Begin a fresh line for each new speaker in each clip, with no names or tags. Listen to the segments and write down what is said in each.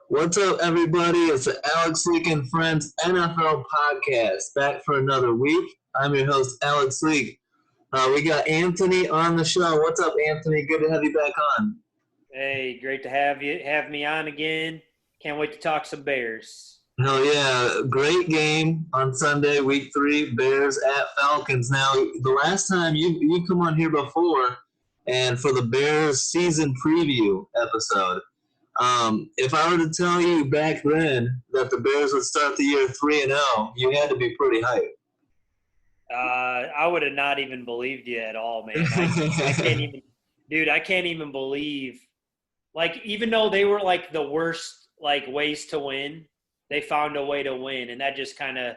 What's up, everybody? It's the Alex Leak and Friends NFL podcast, back for another week. I'm your host, Alex Leak. We got Anthony on the show. What's up, Anthony? Good to have you back on.
Hey, great to have me on again. Can't wait to talk some Bears.
Hell yeah, great game on Sunday, week 3, Bears at Falcons. Now, the last time you come on here before, and for the Bears season preview episode, if I were to tell you back then that the Bears would start the year 3-0, you had to be pretty hyped.
I would have not even believed you at all, man. I can't even, dude. I can't even believe, like, even though they were like the worst like ways to win, they found a way to win, and that just kind of,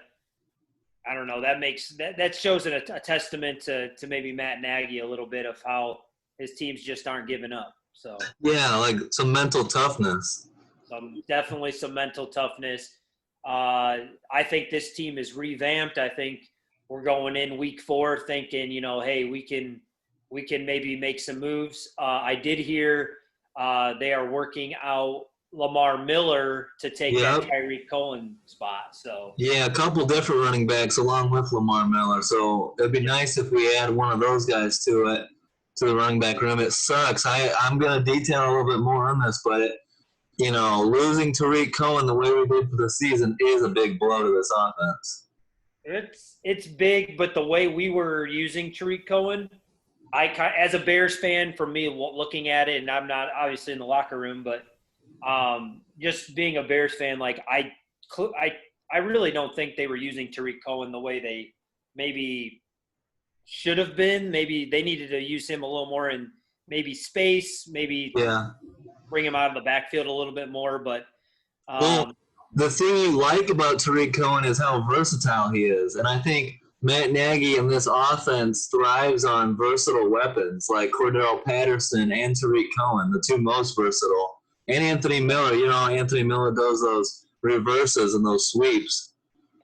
I don't know. That shows a testament to maybe Matt Nagy a little bit of how his teams just aren't giving up. So
Yeah, like some mental toughness.
definitely some mental toughness. I think this team is revamped. I think we're going in week 4 thinking, hey, we can maybe make some moves. I did hear they are working out Lamar Miller to take that
Yep.
Tyreek Cohen spot. So
Yeah, a couple different running backs along with Lamar Miller. So it'd be nice if we add one of those guys to it, to the running back room. It sucks. I'm going to detail a little bit more on this, but losing Tariq Cohen the way we did for the season is a big blow to this offense.
it's big, but the way we were using Tyreek Cohen, as a Bears fan, for me looking at it, and I'm not obviously in the locker room, but just being a Bears fan, like I really don't think they were using Tariq Cohen the way they maybe should have been. Maybe they needed to use him a little more in maybe space, maybe
Yeah.
bring him out of the backfield a little bit more. But
Well,
um,
the thing you like about Tariq Cohen is how versatile he is. And I think Matt Nagy and this offense thrives on versatile weapons like Cordell Patterson and Tariq Cohen, the two most versatile. And Anthony Miller. Anthony Miller does those reverses and those sweeps.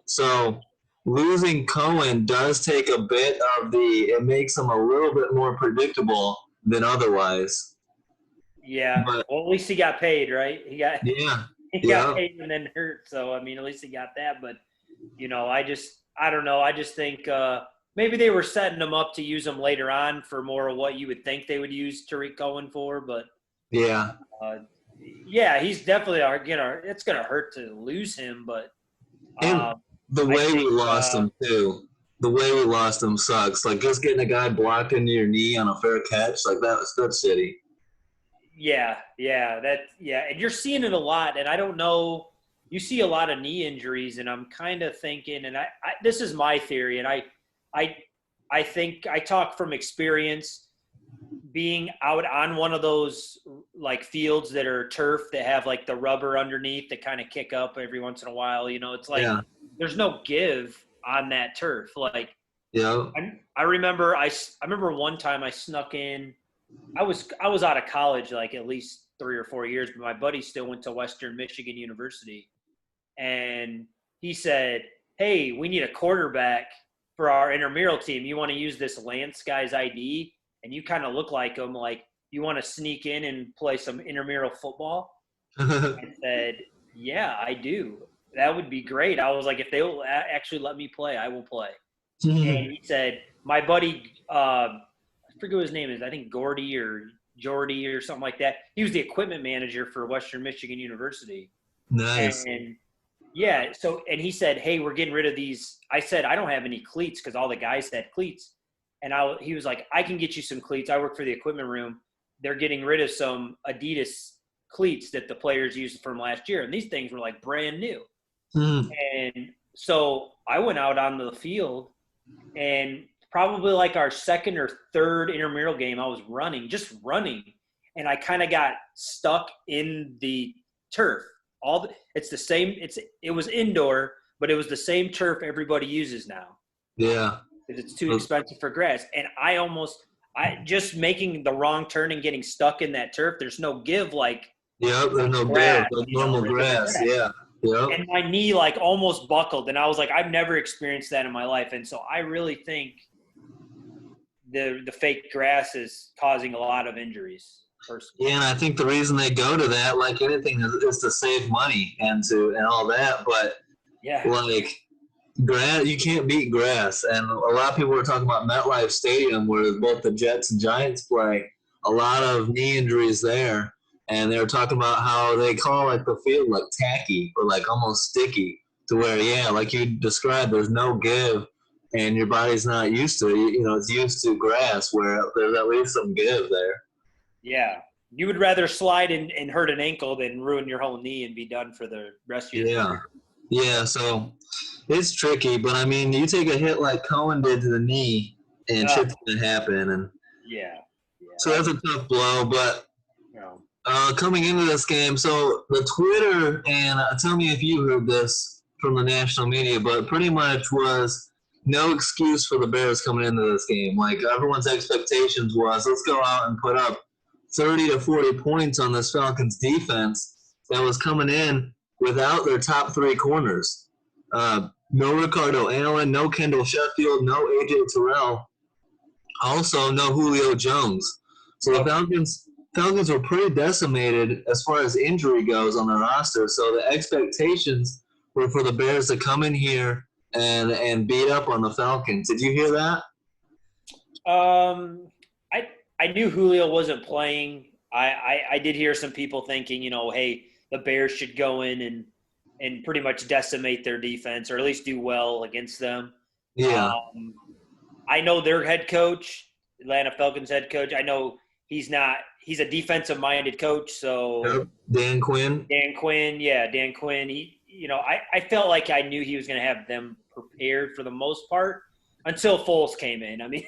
So losing Cohen does take a bit of it makes him a little bit more predictable than otherwise.
yeah,
But
well, at least he got paid, right? He got
yeah,
he got
yeah.
paid and then hurt. So I mean, at least he got that. But I don't know. I just think maybe they were setting him up to use him later on for more of what you would think they would use Tariq Cohen for. But
Yeah.
uh, yeah, he's definitely it's gonna hurt to lose him. But
And
uh,
the
I
way we
think
lost him too. The way we lost him sucks. Like just getting a guy blocked into your knee on a fair catch, like that's shitty.
yeah, and you're seeing it a lot. And I don't know. You see a lot of knee injuries, and I'm kind of thinking, and I this is my theory, and I I think I talk from experience being out on one of those like fields that are turf that have like the rubber underneath that kind of kick up every once in a while. It's like
Yeah.
there's no give on that turf. Like
Yeah.
I remember I remember one time I snuck in. I was out of college like at least 3 or 4 years, but my buddy still went to Western Michigan University, and he said, "Hey, we need a quarterback for our intramural team. You want to use this Lance guy's ID, and you kind of look like him. Like you want to sneak in and play some intramural football?" I said, "Yeah, I do. That would be great." I was like, "If they will actually let me play, I will play." And he said, "My buddy, I forget what his name is. I think Gordy or Jordy or something like that. He was the equipment manager for Western Michigan University."
Nice.
And yeah, and he said, "Hey, we're getting rid of these." I said, "I don't have any cleats," because all the guys had cleats. And he was like, "I can get you some cleats. I work for the equipment room. They're getting rid of some Adidas cleats that the players used from last year, and these things were like brand new."
Mm.
And so I went out on the field, and probably like our second or third intramural game, I was just running, and I kind of got stuck in the turf. It's the same. It was indoor, but it was the same turf everybody uses now
Yeah.
because it's too expensive for grass. And I just making the wrong turn and getting stuck in that turf. There's no give like
Yep. There's no give.
grass,
No normal
regular
grass.
grass.
Yeah. Yep.
And my knee like almost buckled, and I was like, I've never experienced that in my life. And so I really think the fake grass is causing a lot of injuries. personally.
Yeah, and I think the reason they go to that, like anything, is to save money and all that. But
Yeah.
like grass, you can't beat grass. And a lot of people were talking about MetLife Stadium, where both the Jets and Giants play. A lot of knee injuries there, and they were talking about how they call like the field like tacky or like almost sticky, to where like you described, there's no give, and your body's not used to it. You know, it's used to grass where there's at least some give there.
Yeah. You would rather slide and hurt an ankle than ruin your whole knee and be done for the rest of your career.
Yeah. So it's tricky, but I mean, you take a hit like Cohen did to the knee, and shit's gonna happen. And
Yeah.
so that's a tough blow. But
You know,
coming into this game, so the Twitter, and tell me if you heard this from the national media, but pretty much was no excuse for the Bears coming into this game. Like everyone's expectations was, let's go out and put up 30 to 40 points on this Falcons defense that was coming in without their top three corners. No Ricardo Allen, no Kendall Sheffield, no AJ Terrell, also no Julio Jones. So the Falcons were pretty decimated as far as injury goes on their roster. So the expectations were for the Bears to come in here and beat up on the Falcons. Did you hear that?
I knew Julio wasn't playing. I did hear some people thinking, hey, the Bears should go in and pretty much decimate their defense, or at least do well against them.
Yeah.
I know their head coach, Atlanta Falcons head coach. I know he's a defensive-minded coach. So
Dan Quinn.
Dan Quinn. I felt like I knew he was going to have them prepared for the most part until Foles came in. I mean,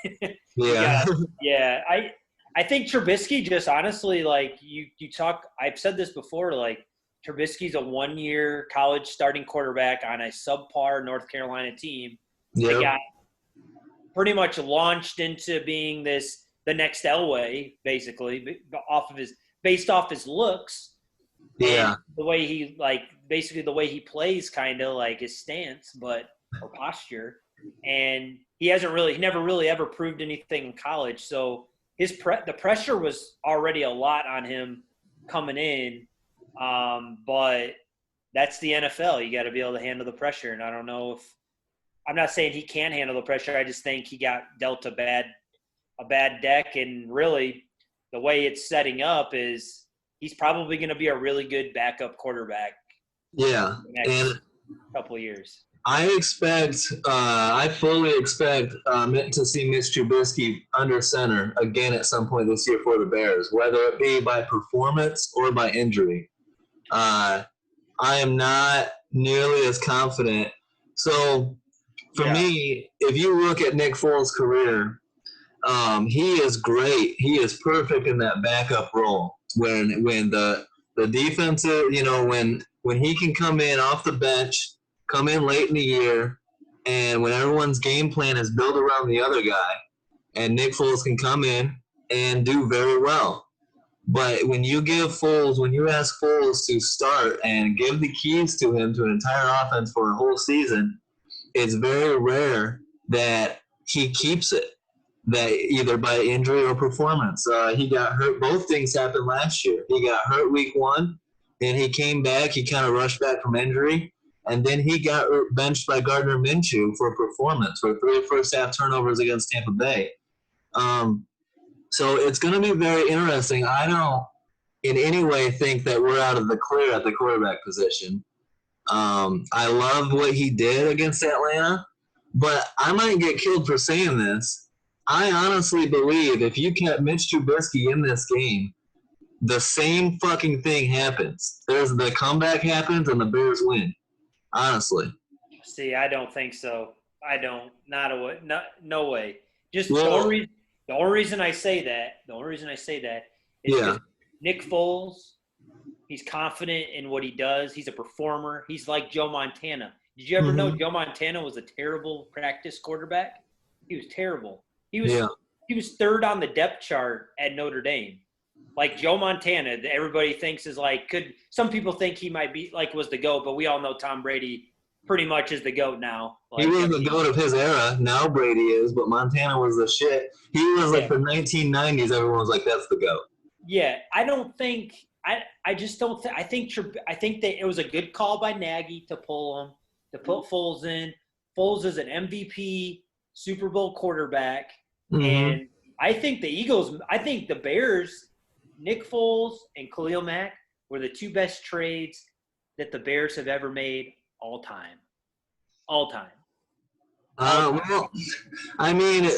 I think Trubisky just honestly, like you talk. I've said this before. Like Trubisky's a 1-year college starting quarterback on a subpar North Carolina team.
Yep.
They got pretty much launched into being the next Elway, basically, based off his looks.
Yeah.
The way the way he plays, kind of like his stance, or posture. And he never really ever proved anything in college. So the pressure was already a lot on him coming in. But that's the NFL. You got to be able to handle the pressure. And I don't know I'm not saying he can't handle the pressure. I just think he got dealt a bad deck. And really the way it's setting up is he's probably going to be a really good backup quarterback.
Yeah.
Next couple of years.
I fully expect to see Mitch Trubisky under center again at some point this year for the Bears, whether it be by performance or by injury. I am not nearly as confident. So for me, if you look at Nick Foles' career, he is great. He is perfect in that backup role when the defensive, when he can come in off the bench, come in late in the year, and when everyone's game plan is built around the other guy, and Nick Foles can come in and do very well. But when you ask Foles to start and give the keys to him to an entire offense for a whole season, it's very rare that he keeps it, that either by injury or performance. He got hurt. Both things happened last year. He got hurt week 1, then he came back. He kind of rushed back from injury, and then he got benched by Gardner Minshew for performance for 3 first-half turnovers against Tampa Bay. So it's going to be very interesting. I don't in any way think that we're out of the clear at the quarterback position. I love what he did against Atlanta, but I might get killed for saying this. I honestly believe if you kept Mitch Trubisky in this game, the same fucking thing happens. The comeback happens and the Bears win. Honestly.
See, I don't think so. I don't. No way. Just
Well,
the only reason I say that is because Nick Foles, he's confident in what he does. He's a performer. He's like Joe Montana. Did you ever know Joe Montana was a terrible practice quarterback? He was terrible. He was third on the depth chart at Notre Dame. Like Joe Montana, everybody thinks some people think he might be was the GOAT, but we all know Tom Brady pretty much is the GOAT now.
He was the GOAT of his era. Now Brady is, but Montana was the shit. He was the 1990s. Everyone was like, that's the GOAT.
Yeah, I don't think I just don't think I think that it was a good call by Nagy to pull him, to put Foles in. Foles is an MVP Super Bowl quarterback,
Mm-hmm.
and I think the Bears, Nick Foles and Khalil Mack were the two best trades that the Bears have ever made all time. All time. All time.
Well, I mean,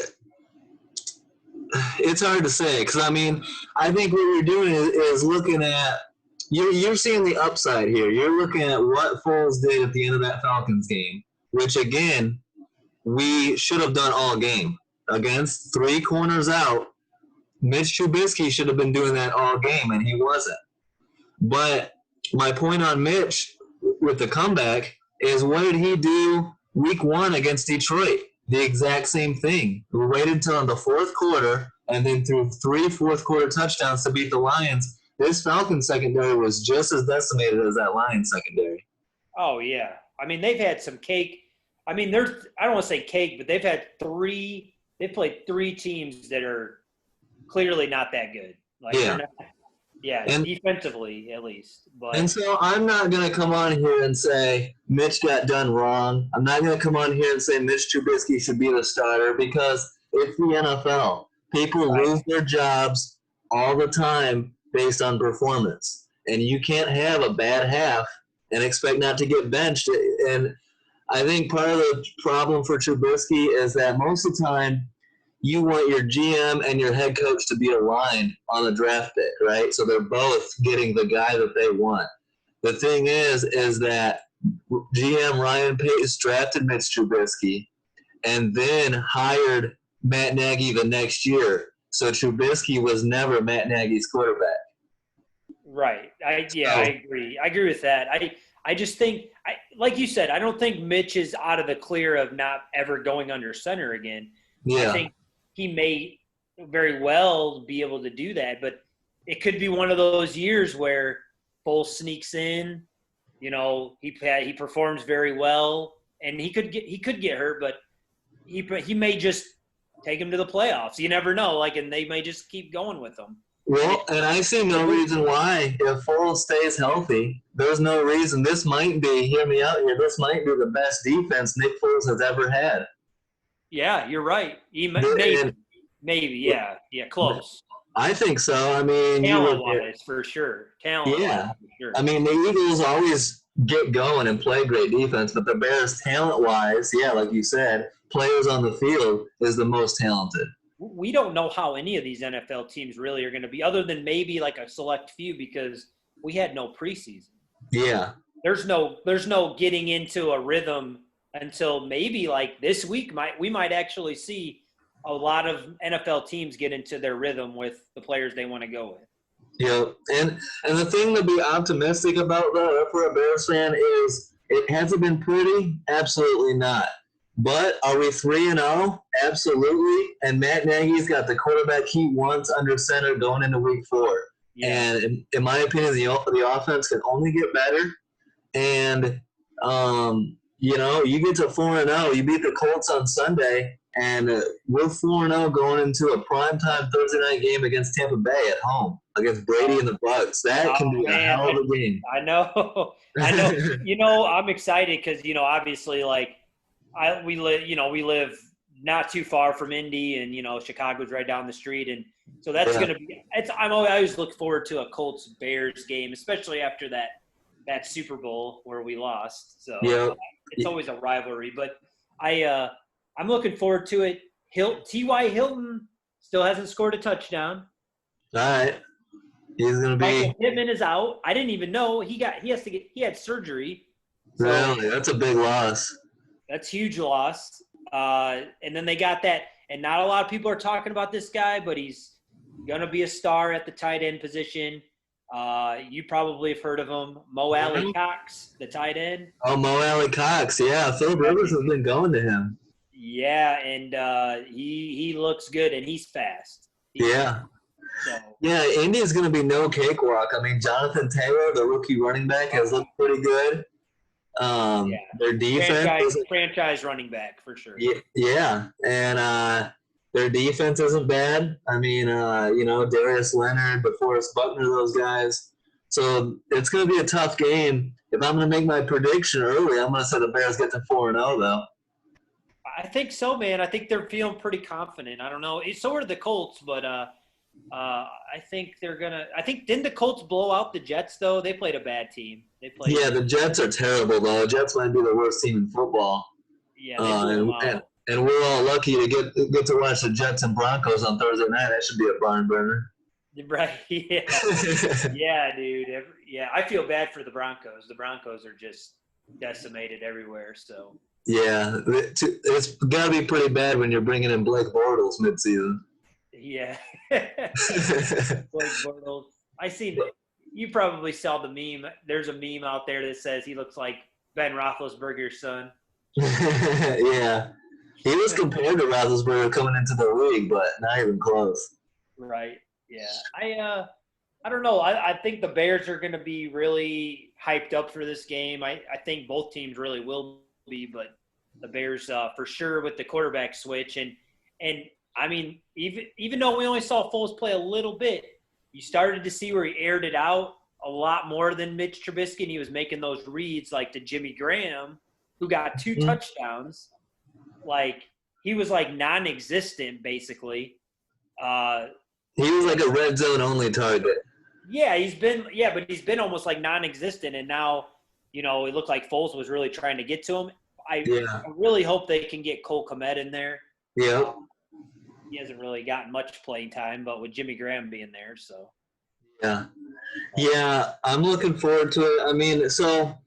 it's hard to say because I think what you're doing is looking at you're seeing the upside here. You're looking at what Foles did at the end of that Falcons game, which again we should have done all game against three corners out. Mitch Trubisky should have been doing that all game, and he wasn't. But my point on Mitch with the comeback is what did he do week 1 against Detroit? The exact same thing. We waited until the fourth quarter and then threw 3 fourth-quarter touchdowns to beat the Lions. This Falcons secondary was just as decimated as that Lions secondary.
Oh, yeah. I mean, they've had some cake. I mean, I don't want to say cake, but they've played 3 teams that are clearly not that good. Like,
yeah.
And defensively at least.
And so I'm not going to come on here and say Mitch got done wrong. I'm not going to come on here and say Mitch Trubisky should be the starter because it's the NFL. People lose their jobs all the time based on performance. And you can't have a bad half and expect not to get benched. And I think part of the problem for Trubisky is that most of the time you want your GM and your head coach to be aligned on the draft pick, right? So they're both getting the guy that they want. The thing is that GM Ryan Pace drafted Mitch Trubisky and then hired Matt Nagy the next year. So Trubisky was never Matt Nagy's quarterback.
Right. I agree. I agree with that. I just think, like you said, I don't think Mitch is out of the clear of not ever going under center again.
Yeah.
I think he may very well be able to do that, but it could be one of those years where Foles sneaks in, he performs very well, and he could get hurt, but he may just take him to the playoffs. You never know, and they may just keep going with him.
Well, and I see no reason why if Foles stays healthy. There's no reason. This might be, hear me out here, this might be the best defense Nick Foles has ever had.
Yeah, you're right. Maybe, yeah, close.
I think so. I mean,
talent-wise, for sure.
Yeah. For sure. I mean, the Eagles always get going and play great defense, but the Bears, talent-wise, yeah, like you said, players on the field is the most talented.
We don't know how any of these NFL teams really are going to be, other than maybe like a select few, because we had no preseason.
Yeah.
There's no getting into a rhythm until maybe like this week. We might actually see a lot of NFL teams get into their rhythm with the players they want to go with.
Yeah, and the thing to be optimistic about, though, for a Bears fan is it hasn't been pretty. Absolutely not. But are we 3-0? Absolutely. And Matt Nagy's got the quarterback he wants under center going into week 4. Yeah. And in my opinion, the offense can only get better. And, you get to 4-0. You beat the Colts on Sunday, and we're 4-0 going into a primetime Thursday night game against Tampa Bay at home against Brady and the Bucs. That can be a hell of a game.
I know. I'm excited because, obviously, we live not too far from Indy, and Chicago's right down the street, and so that's going to be. I always look forward to a Colts Bears game, especially after that Super Bowl where we lost. So it's always a rivalry, but I'm looking forward to it. T.Y. Hilton still hasn't scored a touchdown.
All right, he's going to be.
Michael Pittman is out. I didn't even know he had surgery.
So really, that's a big loss.
That's a huge loss. And then they got that, and not a lot of people are talking about this guy, but he's going to be a star at the tight end position. You probably have heard of him, Mo Alley Cox, the tight end.
Oh, Mo Alley Cox, yeah. Phil Rivers has been going to him.
Yeah, and he looks good, and he's fast.
Yeah, Indy's going to be no cakewalk. I mean, Jonathan Taylor, the rookie running back, has looked pretty good. Their defense
franchise running back for sure.
Yeah, and Their defense isn't bad. I mean, Darius Leonard, DeForest Buckner, those guys. So it's going to be a tough game. If I'm going to make my prediction early, I'm going to say the Bears get to 4-0, though.
I think so, man. I think they're feeling pretty confident. I don't know. So are the Colts, but I think they're gonna. I think didn't the Colts blow out the Jets though? They played a bad team.
Yeah, the Jets are terrible, though. The Jets might be the worst team in football.
Yeah, they blew them out.
And we're all lucky to get to watch the Jets and Broncos on Thursday night. That should be a barn burner.
Right? Yeah. Yeah, dude. I feel bad for the Broncos. The Broncos are just decimated everywhere. So.
Yeah, it's got to be pretty bad when you're bringing in Blake Bortles midseason.
Yeah. Blake Bortles. I see that. You probably saw the meme. There's a meme out there that says he looks like Ben Roethlisberger's son.
Yeah. He was compared to Roethlisberger coming into the league, but not even close.
Right. Yeah. I don't know. I think the Bears are going to be really hyped up for this game. I think both teams really will be, but the Bears for sure with the quarterback switch. And I mean, even though we only saw Foles play a little bit, you started to see where he aired it out a lot more than Mitch Trubisky, and he was making those reads like to Jimmy Graham, who got 2 touchdowns. Like, he was like non-existent, basically.
He was like a red zone only target.
Yeah, but he's been almost like non-existent, and now, it looked like Foles was really trying to get to him. I really hope they can get Cole Kmet in there.
Yeah.
He hasn't really gotten much playing time, but with Jimmy Graham being there, so.
Yeah, I'm looking forward to it. I mean, so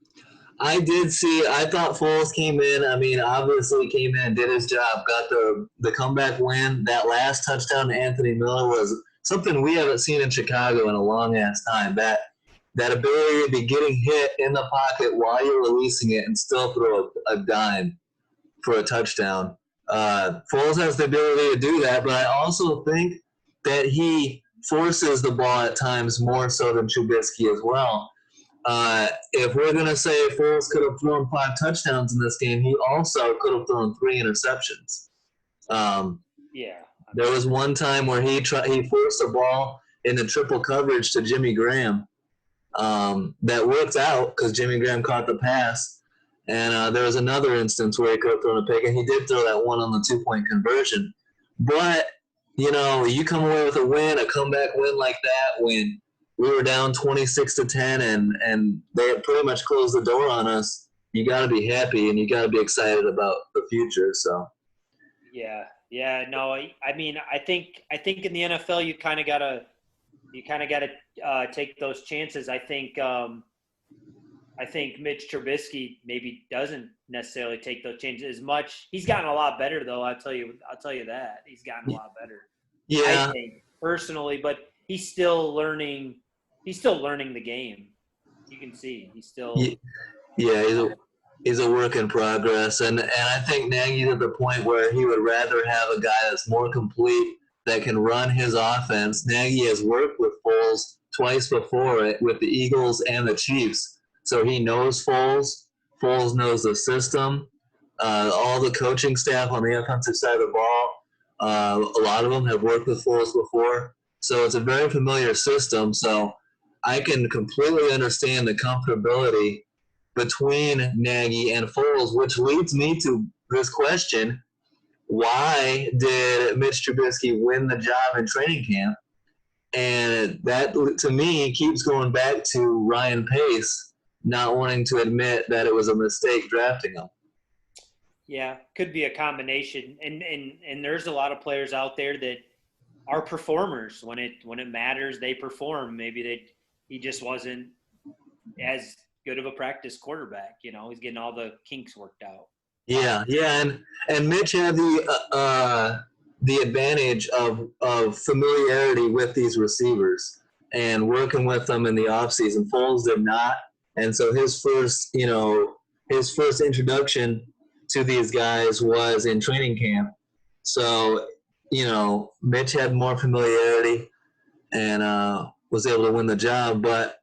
I thought Foles came in. I mean, obviously came in, did his job, got the comeback win. That last touchdown to Anthony Miller was something we haven't seen in Chicago in a long-ass time. That ability to be getting hit in the pocket while you're releasing it and still throw a dime for a touchdown. Foles has the ability to do that, but I also think that he forces the ball at times more so than Trubisky as well. If we're going to say Foles could have thrown 5 touchdowns in this game, he also could have thrown 3 interceptions. There was one time where he forced the ball into triple coverage to Jimmy Graham. That worked out because Jimmy Graham caught the pass. And there was another instance where he could have thrown a pick, and he did throw that one on the 2-point conversion. But, you come away with a win, a comeback win like that when we were down 26-10 and they had pretty much closed the door on us. You got to be happy and you got to be excited about the future. So.
Yeah. No, I mean, I think in the NFL you kind of gotta take those chances. I think Mitch Trubisky maybe doesn't necessarily take those chances as much. He's gotten a lot better, though. I'll tell you that he's gotten a lot better.
Yeah,
I think personally, but he's still learning. He's still learning the game. You can see he's still.
Yeah, he's a work in progress, and I think Nagy's at the point where he would rather have a guy that's more complete that can run his offense. Nagy has worked with Foles twice before with the Eagles and the Chiefs. So he knows Foles. Foles knows the system. All the coaching staff on the offensive side of the ball, a lot of them have worked with Foles before. So it's a very familiar system. So I can completely understand the comfortability between Nagy and Foles, which leads me to this question. Why did Mitch Trubisky win the job in training camp? And that, to me, keeps going back to Ryan Pace not wanting to admit that it was a mistake drafting him.
Yeah, could be a combination. And there's a lot of players out there that are performers. When it matters, they perform. Maybe he just wasn't as good of a practice quarterback. He's getting all the kinks worked out.
Yeah, and Mitch had the advantage of familiarity with these receivers and working with them in the offseason. Foles did not. And so his first introduction to these guys was in training camp. So, Mitch had more familiarity and was able to win the job. But,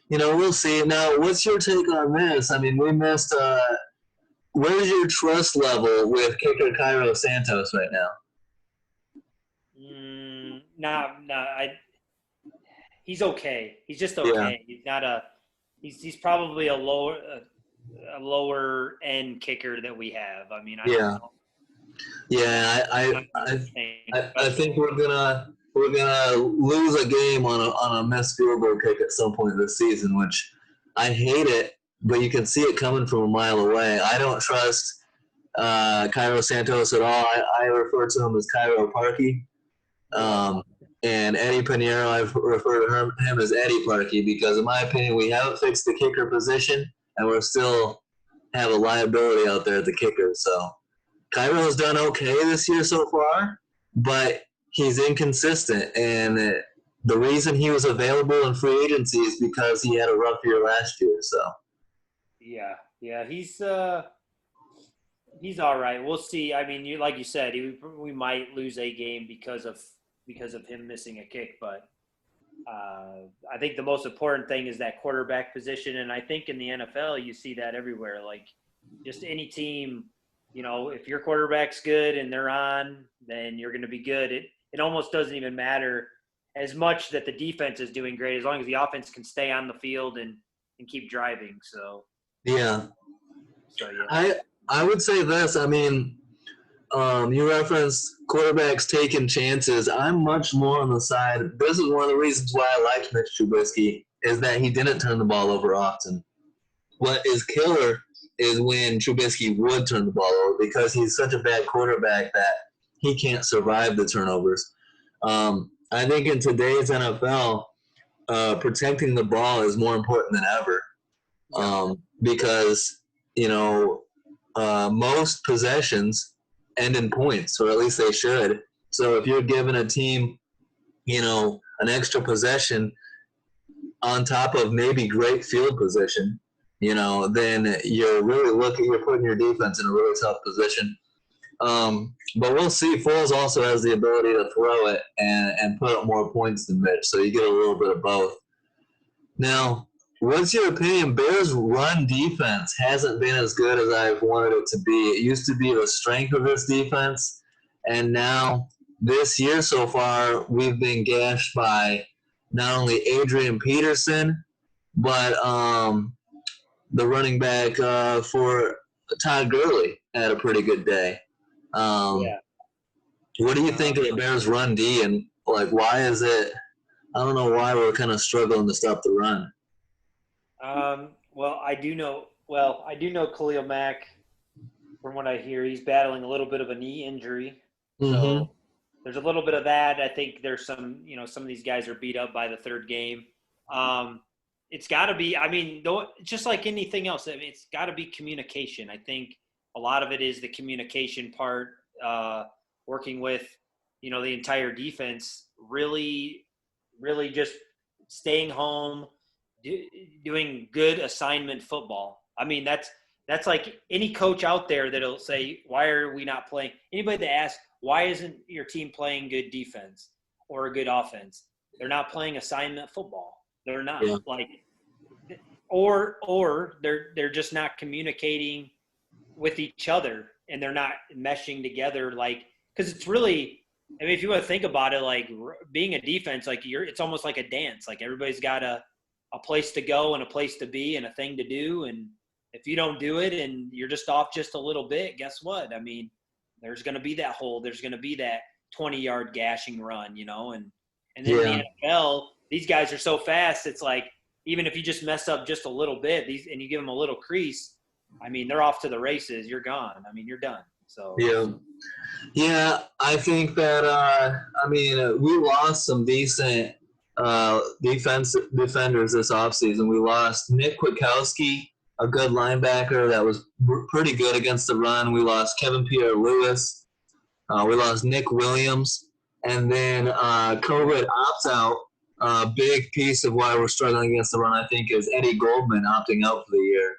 we'll see. Now, what's your take on this? I mean, we missed where's your trust level with kicker Cairo Santos right now?
He's okay. He's just
Yeah,
okay. He's not a. He's probably a lower end kicker that we have. I mean, I don't
yeah,
know.
yeah.
Not anything
I
special.
think we're gonna lose a game on a missed field goal kick at some point this season, which I hate it, but you can see it coming from a mile away. I don't trust Cairo Santos at all. I refer to him as Cairo Parkey.
Yeah.
Um, and Eddie Pinheiro, I've referred to him as Eddie Parkey because, in my opinion, we haven't fixed the kicker position, and we're still have a liability out there at the kicker. So Cairo's done okay this year so far, but he's inconsistent, and the reason he was available in free agency is because he had a rough year last year. So
Yeah. Yeah. He's all right. We'll see. I mean, you like you said, we might lose a game because of him missing a kick, but I think the most important thing is that quarterback position, and I think in the NFL you see that everywhere. Like, just any team, if your quarterback's good and they're on, then you're going to be good. It almost doesn't even matter as much that the defense is doing great as long as the offense can stay on the field and keep driving.
yeah,
Yeah.
I would say this. I mean, you referenced quarterbacks taking chances. I'm much more on the side. This is one of the reasons why I like Mitch Trubisky is that he didn't turn the ball over often. What is killer is when Trubisky would turn the ball over because he's such a bad quarterback that he can't survive the turnovers. I think in today's NFL, protecting the ball is more important than ever
Yep.
because you know most possessions end in points, or at least they should. So if you're giving a team, an extra possession on top of maybe great field position, then you're putting your defense in a really tough position. But we'll see. Foles also has the ability to throw it and put up more points than Mitch, so you get a little bit of both. Now, what's your opinion? Bears' run defense hasn't been as good as I've wanted it to be. It used to be the strength of this defense, and now this year so far, we've been gashed by not only Adrian Peterson, but the running back for Todd Gurley had a pretty good day. Um,
Yeah.
what do you
Uh,
think of the Bears' run D, and why is it? I don't know why we're kind of struggling to stop the run.
well, I do know. Well, I do know Khalil Mack. From what I hear, he's battling a little bit of a knee injury.
Mm-hmm.
So there's a little bit of that. I think there's some of these guys are beat up by the third game. Um, it's got to be. I mean, just like anything else, I mean, it's got to be communication. I think a lot of it is the communication part. Working with, the entire defense, really, really just staying home, doing good assignment football. I mean, that's like any coach out there that'll say, "Why are we not playing?" Anybody that asks, "Why isn't your team playing good defense or a good offense?" They're not playing assignment football. They're not
Yeah.
or they're just not communicating with each other, and they're not meshing together. Because it's really, I mean, if you want to think about it, like being a defense, it's almost like a dance. Like everybody's got a place to go and a place to be and a thing to do, and if you don't do it and you're just off just a little bit, guess what? I mean, there's going to be that hole. There's going to be that 20-yard gashing run, and then in the
Yeah.
NFL, these guys are so fast. It's like even if you just mess up just a little bit, and you give them a little crease, I mean, they're off to the races. You're gone. I mean, you're done. So
Yeah. Yeah, I think that we lost some decent defenders this offseason. We lost Nick Kwiatkowski, a good linebacker that was pretty good against the run. We lost Kevin Pierre-Louis. We lost Nick Williams. And then COVID opts out. A big piece of why we're struggling against the run, I think, is Eddie Goldman opting out for the year.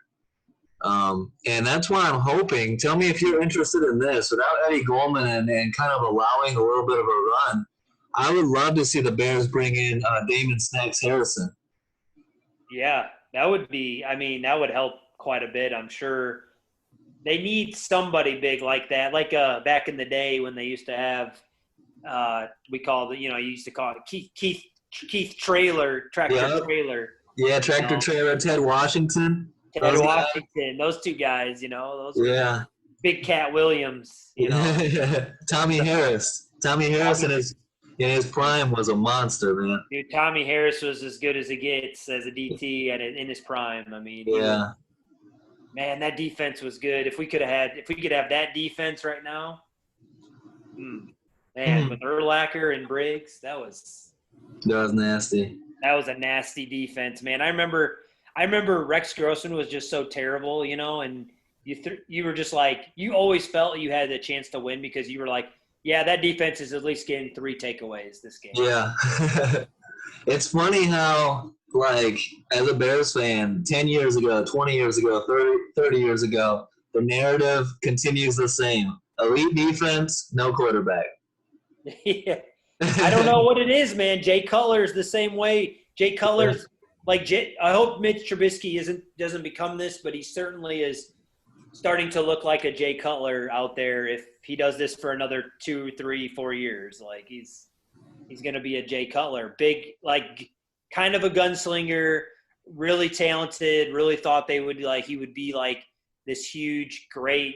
And that's why I'm hoping. Tell me if you're interested in this. Without Eddie Goldman and kind of allowing a little bit of a run, I would love to see the Bears bring in Damon Snacks Harrison.
yeah, that would be. I mean, that would help quite a bit. I'm sure they need somebody big like that. Like back in the day when they used to have We call it, you used to call it Keith Trailer, Tractor
Yeah.
Trailer.
Yeah, Tractor Trailer, Ted Washington.
Ted
Those guys.
Washington, those two guys, those were
Yeah.
Big Cat Williams,
Tommy Harris. Tommy Harris
Tommy,
in his prime was a monster, man.
dude, Tommy Harris was as good as it gets as a DT and in his prime. I mean,
Yeah.
man, that defense was good. If we could have that defense right now, man, with Urlacher and Briggs, that was
nasty.
That was a nasty defense, man. I remember Rex Grossman was just so terrible, and you were just like, you always felt you had the chance to win because you were like, yeah, that defense is at least getting 3 takeaways this game.
Yeah. It's funny how, like, as a Bears fan, 10 years ago, 20 years ago, 30 years ago, the narrative continues the same. Elite defense, no quarterback.
Yeah. I don't know what it is, man. Jay Cutler's the same way. Jay Cutler's I hope Mitch Trubisky doesn't become this, but he certainly is starting to look like a Jay Cutler out there if he does this for another 2, 3, 4 years. Like he's going to be a Jay Cutler. Big, like kind of a gunslinger, really talented, really thought he would be like this huge, great,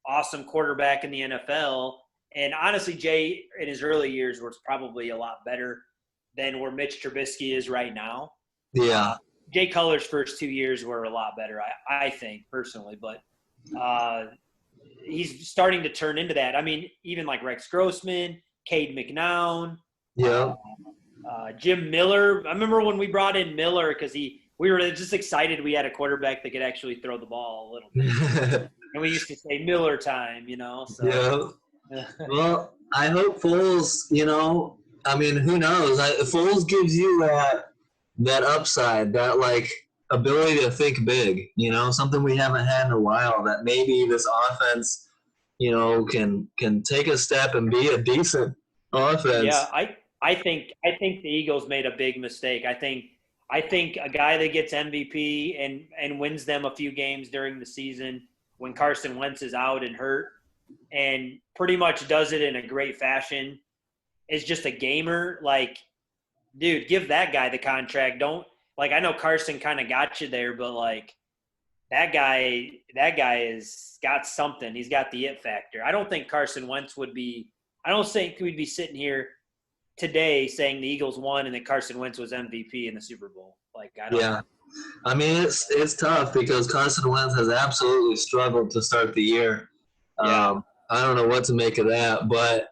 awesome quarterback in the NFL. And honestly, Jay in his early years was probably a lot better than where Mitch Trubisky is right now.
Yeah.
Jay Cutler's first 2 years were a lot better, I think, personally. But he's starting to turn into that. I mean, even like Rex Grossman, Cade McNown, Jim Miller. I remember when we brought in Miller because we were just excited we had a quarterback that could actually throw the ball a little bit. And we used to say Miller time, So.
Yeah. Well, I hope Foles, I mean, who knows? Foles gives you that upside, that, like, ability to think big, something we haven't had in a while, that maybe this offense, can take a step and be a decent offense.
Yeah, I think the Eagles made a big mistake. I think a guy that gets MVP and wins them a few games during the season when Carson Wentz is out and hurt and pretty much does it in a great fashion is just a gamer. Like, dude, give that guy the contract. Don't – like, I know Carson kind of got you there, but, like, that guy is got something. He's got the it factor. I don't think Carson Wentz would be – I don't think we'd be sitting here today saying the Eagles won and that Carson Wentz was MVP in the Super Bowl. Like, I don't know.
I mean, it's tough because Carson Wentz has absolutely struggled to start the year.
Yeah.
I don't know what to make of that, but,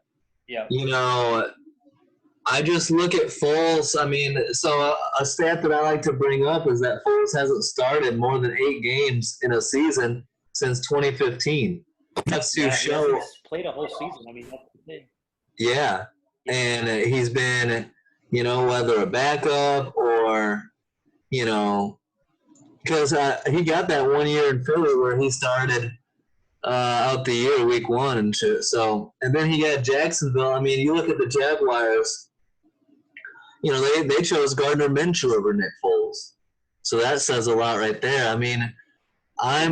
I just look at Foles. I mean, so a stat that I like to bring up is that Foles hasn't started more than 8 games in a season since 2015. That's to show.
He's played a whole season. I mean, that's the thing.
Yeah, and he's been, whether a backup or, because he got that 1 year in Philly where he started out the year, week 1 and shit. So, and then he got Jacksonville. I mean, you look at the Jaguars. They chose Gardner Minshew over Nick Foles. So that says a lot right there. I mean, I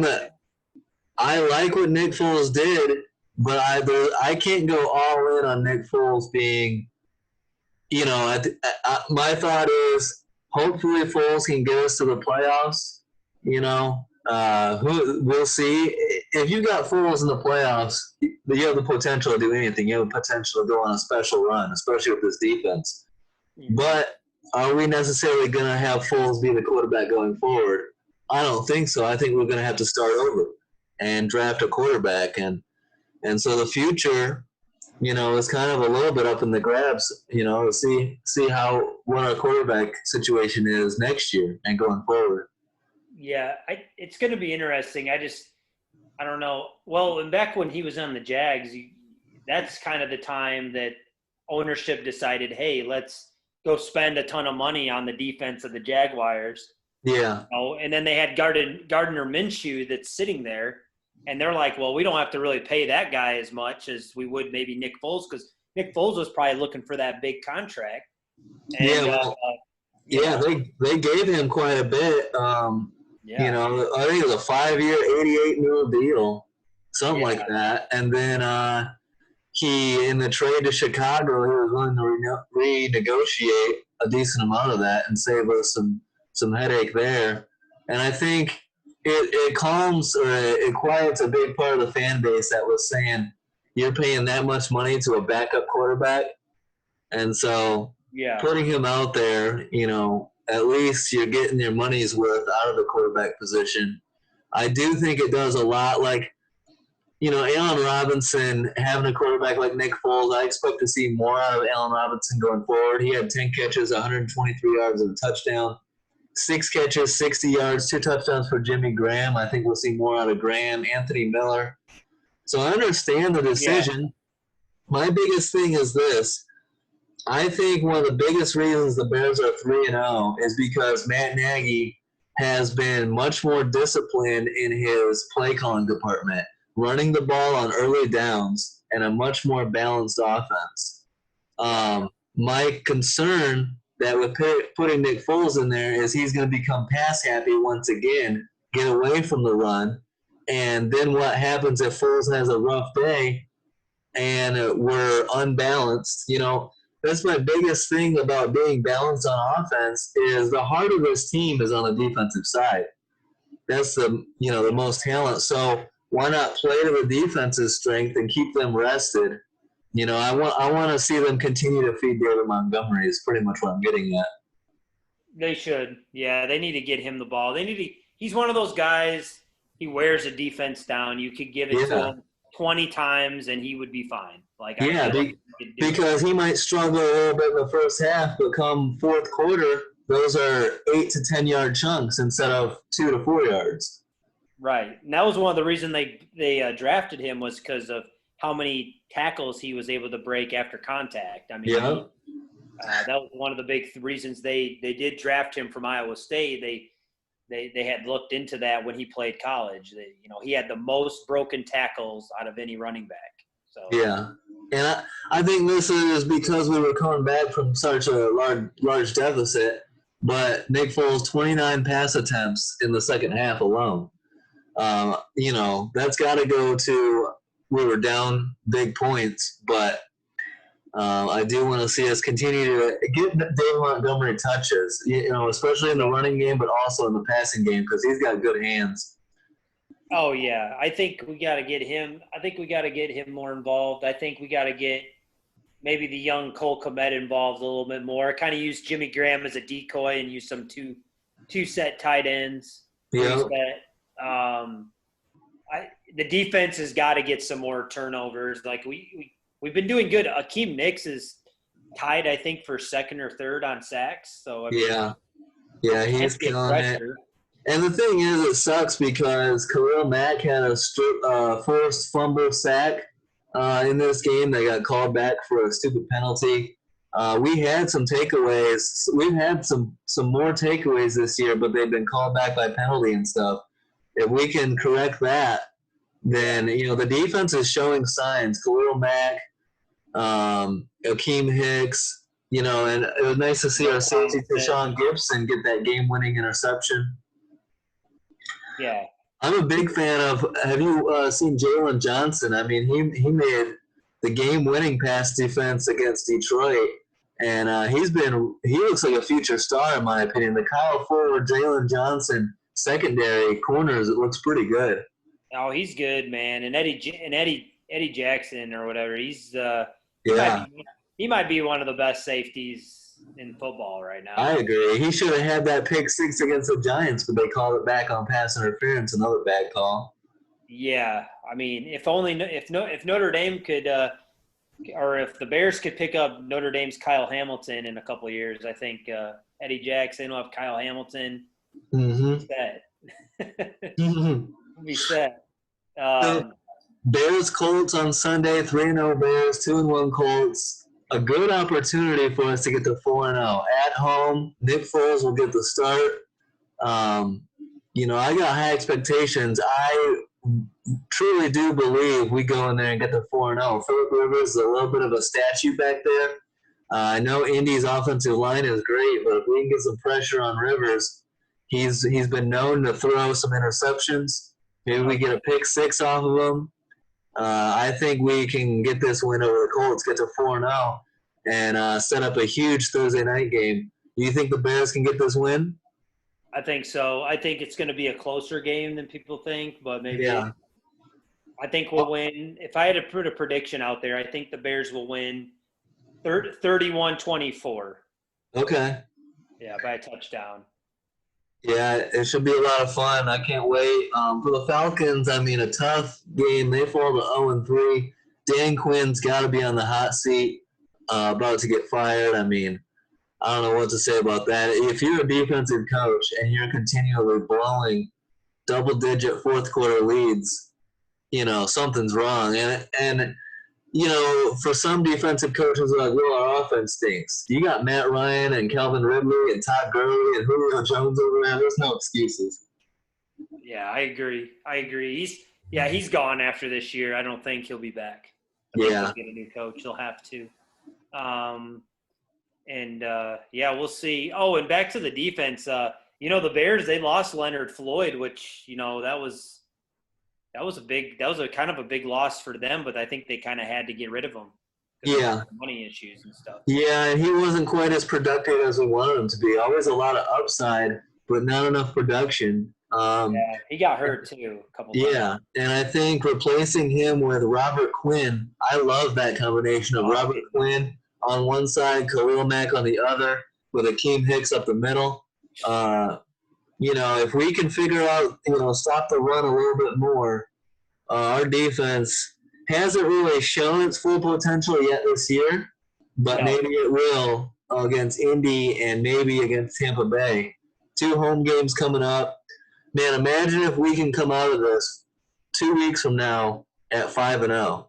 like what Nick Foles did, but I can't go all in on Nick Foles being, my thought is hopefully Foles can get us to the playoffs. We'll see. If you got Foles in the playoffs, you have the potential to do anything. You have the potential to go on a special run, especially with this defense. But are we necessarily going to have Foles be the quarterback going forward? I don't think so. I think we're going to have to start over and draft a quarterback. And so the future, is kind of a little bit up in the grabs, to see what our quarterback situation is next year and going forward.
Yeah, it's going to be interesting. I don't know. Well, and back when he was on the Jags, that's kind of the time that ownership decided, hey, let's go spend a ton of money on the defense of the Jaguars.
Yeah.
And then they had Gardner Minshew that's sitting there, and they're like, well, we don't have to really pay that guy as much as we would maybe Nick Foles, because Nick Foles was probably looking for that big contract. And,
they gave him quite a bit. I think it was a 5-year, $88 million deal, something like that. And then in the trade to Chicago, he was willing to renegotiate a decent amount of that and save us some headache there. And I think it calms or it quiets a big part of the fan base that was saying you're paying that much money to a backup quarterback. And so putting him out there, at least you're getting your money's worth out of the quarterback position. I do think it does a lot. Like, Allen Robinson, having a quarterback like Nick Foles, I expect to see more out of Allen Robinson going forward. He had 10 catches, 123 yards, and a touchdown. 6 catches, 60 yards, 2 touchdowns for Jimmy Graham. I think we'll see more out of Graham, Anthony Miller. So I understand the decision. Yeah. My biggest thing is this. I think one of the biggest reasons the Bears are 3-0 is because Matt Nagy has been much more disciplined in his play calling department, running the ball on early downs and a much more balanced offense. My concern that with putting Nick Foles in there is he's going to become pass happy once again, get away from the run, and then what happens if Foles has a rough day and we're unbalanced? That's my biggest thing about being balanced on offense is the heart of this team is on the defensive side. That's the most talent. So why not play to the defense's strength and keep them rested? I want to see them continue to feed David Montgomery is pretty much what I'm getting at.
They should. Yeah, they need to get him the ball. He's one of those guys, he wears a defense down. You could give it to him 20 times and he would be fine.
Because he might struggle a little bit in the first half, but come fourth quarter, those are 8 to 10 yard chunks instead of 2 to 4 yards.
Right, and that was one of the reasons they drafted him was because of how many tackles he was able to break after contact. I mean, that was one of the big reasons they did draft him from Iowa State. They had looked into that when he played college. He had the most broken tackles out of any running back. So
yeah, and I think this is because we were coming back from such a large deficit. But Nick Foles, 29 pass attempts in the second half alone. That's got to go to we were down big points, but I do want to see us continue to get David Montgomery touches, especially in the running game, but also in the passing game because he's got good hands.
Oh, yeah. I think we got to get him. I think we got to get him more involved. I think we got to get maybe the young Cole Kmet involved a little bit more. Kind of use Jimmy Graham as a decoy and use some two set tight ends.
Yeah.
The defense has got to get some more turnovers. Like we've been doing good. Akeem Nicks is tied, I think, for second or third on sacks. So
he's killing it. And the thing is, it sucks because Khalil Mack had a forced fumble sack in this game that got called back for a stupid penalty. We had some takeaways. We've had some more takeaways this year, but they've been called back by penalty and stuff. If we can correct that, then the defense is showing signs. Khalil Mack, Akeem Hicks, and it was nice to see our safety Tashawn Gibson get that game-winning interception.
Yeah.
I'm a big fan of – have you seen Jalen Johnson? I mean, he made the game-winning pass defense against Detroit, and he looks like a future star in my opinion. The Kyle Fuller, Jalen Johnson secondary corners, it looks pretty good.
Oh, he's good, man. And Eddie Jackson or whatever, he might be one of the best safeties in football right now.
I agree. He should have had that pick six against the Giants, but they called it back on pass interference. Another bad call.
Yeah, I mean, if Notre Dame could, or if the Bears could pick up Notre Dame's Kyle Hamilton in a couple of years, I think Eddie Jackson will have Kyle Hamilton. Set. Be set.
Bears Colts on Sunday. 3-0 Bears, 2-1 Colts. A good opportunity for us to get to 4-0 at home. Nick Foles will get the start. I got high expectations. I truly do believe we go in there and get to 4-0. Phillip Rivers is a little bit of a statue back there. I know Indy's offensive line is great, but if we can get some pressure on Rivers, he's been known to throw some interceptions. Maybe we get a pick six off of him. I think we can get this win over the Colts, get to 4-0, and set up a huge Thursday night game. Do you think the Bears can get this win?
I think so. I think it's going to be a closer game than people think, but maybe
Yeah.
I think we'll win. If I had to put a prediction out there, I think the Bears will win 31-24.
Okay.
Yeah, by a touchdown.
Yeah, it should be a lot of fun. I can't wait. For the Falcons, I mean, a tough game. They fall to 0-3. Dan Quinn's got to be on the hot seat, about to get fired. I mean, I don't know what to say about that. If you're a defensive coach and you're continually blowing double-digit fourth-quarter leads, something's wrong. And for some defensive coaches, they're like, well, our offense stinks. You got Matt Ryan and Calvin Ridley and Todd Gurley and Julio Jones over there. There's no excuses.
Yeah, I agree. He's gone after this year. I don't think he'll be back. I think he'll get a new coach. He'll have to. We'll see. Oh, and back to the defense. The Bears, they lost Leonard Floyd, which, that was a kind of a big loss for them, but I think they kind of had to get rid of him.
Yeah.
Money issues and stuff.
Yeah, and he wasn't quite as productive as we wanted him to be. Always a lot of upside, but not enough production.
He got hurt too a couple times.
Yeah, and I think replacing him with Robert Quinn, I love that combination of Robert Quinn on one side, Khalil Mack on the other, with Akeem Hicks up the middle. If we can figure out, stop the run a little bit more, our defense hasn't really shown its full potential yet this year, but maybe it will against Indy and maybe against Tampa Bay. 2 home games coming up. Man, imagine if we can come out of this 2 weeks from now at 5-0.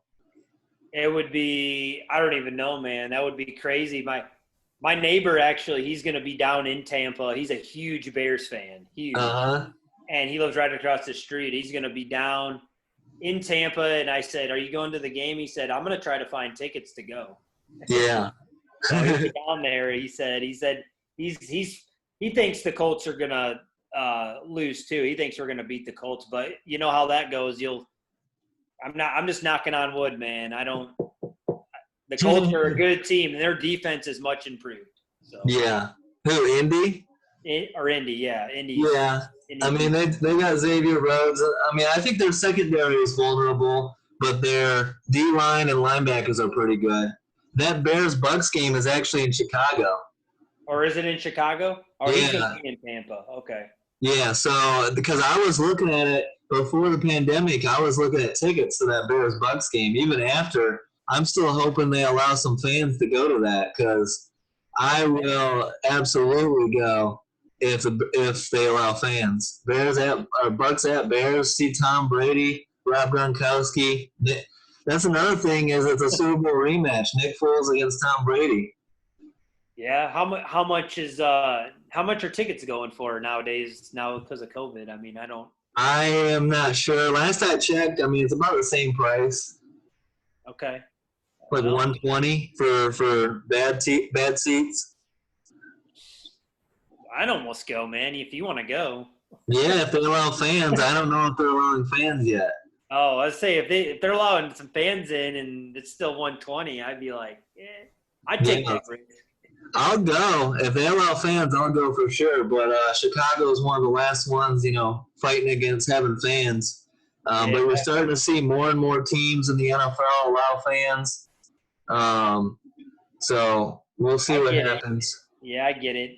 It would be, I don't even know, man. That would be crazy. My neighbor, actually, he's going to be down in Tampa. He's a huge Bears fan. Huge.
Uh-huh.
And he lives right across the street. He's going to be down in Tampa. And I said, are you going to the game? He said, I'm going to try to find tickets to go.
Yeah.
So he's down there. He said he thinks the Colts are going to lose too. He thinks we're going to beat the Colts, but you know how that goes. I'm just knocking on wood, man. The Colts are a good team, and their defense is much improved. So.
Yeah. Who, Indy?
Indy, yeah. Indy.
Yeah. Indy. I mean, they got Xavier Rhodes. I mean, I think their secondary is vulnerable, but their D-line and linebackers are pretty good. That Bears-Bucks game is actually in Chicago.
Or is it in Chicago? Or he's going to be in Tampa. Okay.
Yeah, so because I was looking at it before the pandemic, I was looking at tickets to that Bears-Bucks game. Even after, I'm still hoping they allow some fans to go to that because I will absolutely go if they allow fans. Bucks at Bears, see Tom Brady, Rob Gronkowski. That's another thing is it's a Super Bowl rematch. Nick Foles against Tom Brady.
Yeah, how much are tickets going for nowadays? Now because of COVID, I mean,
I am not sure. Last I checked, I mean, it's about the same price.
Okay.
Like $120 for bad seats.
I'd almost go, man. If you want to go.
Yeah, if they allow fans, I don't know if they're allowing fans yet.
Oh, I'd say if they're allowing some fans in and it's still $120, I'd be like, I'd take that risk.
I'll go. If they allow fans, I'll go for sure. But Chicago is one of the last ones, fighting against having fans. But we're starting to see more and more teams in the NFL allow fans. So we'll see what happens.
Yeah, I get it.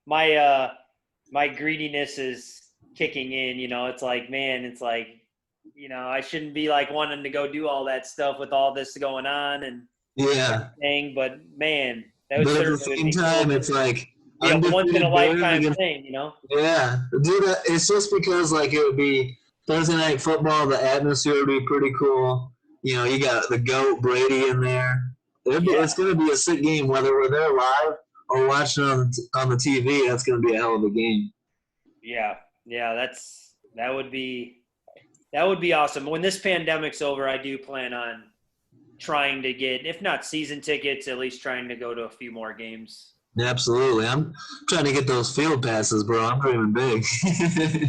My greediness is kicking in. It's like, man, I shouldn't be like wanting to go do all that stuff with all this going on and everything. But man. But at the same time, it's like once in a lifetime thing,
Yeah, dude, it's just because it would be Thursday night football. The atmosphere would be pretty cool. You got the GOAT Brady in there. It's going to be a sick game, whether we're there live or watching on the TV. That's going to be a hell of a game.
Yeah, that would be awesome. When this pandemic's over, I do plan on trying to get, if not season tickets, at least trying to go to a few more games.
Absolutely. I'm trying to get those field passes, bro. I'm dreaming big.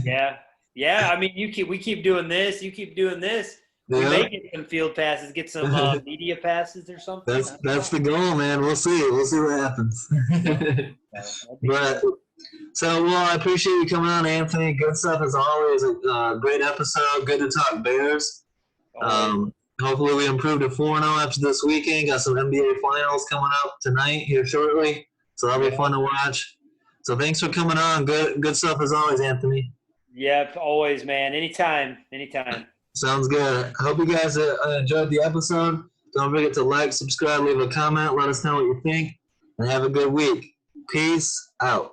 Yeah. I mean, we keep doing this. You keep doing this. We
Yeah.
may get some field passes, get some media passes or something.
That's the goal, man. We'll see. We'll see what happens. But so, well, I appreciate you coming on, Anthony. Good stuff as always. Great episode. Good to talk Bears. Hopefully we improved to 4-0 after this weekend. Got some NBA finals coming up tonight here shortly, so that'll be fun to watch. So thanks for coming on. Good stuff as always, Anthony.
Yep, always, man. Anytime.
Sounds good. I hope you guys enjoyed the episode. Don't forget to like, subscribe, leave a comment. Let us know what you think, and have a good week. Peace out.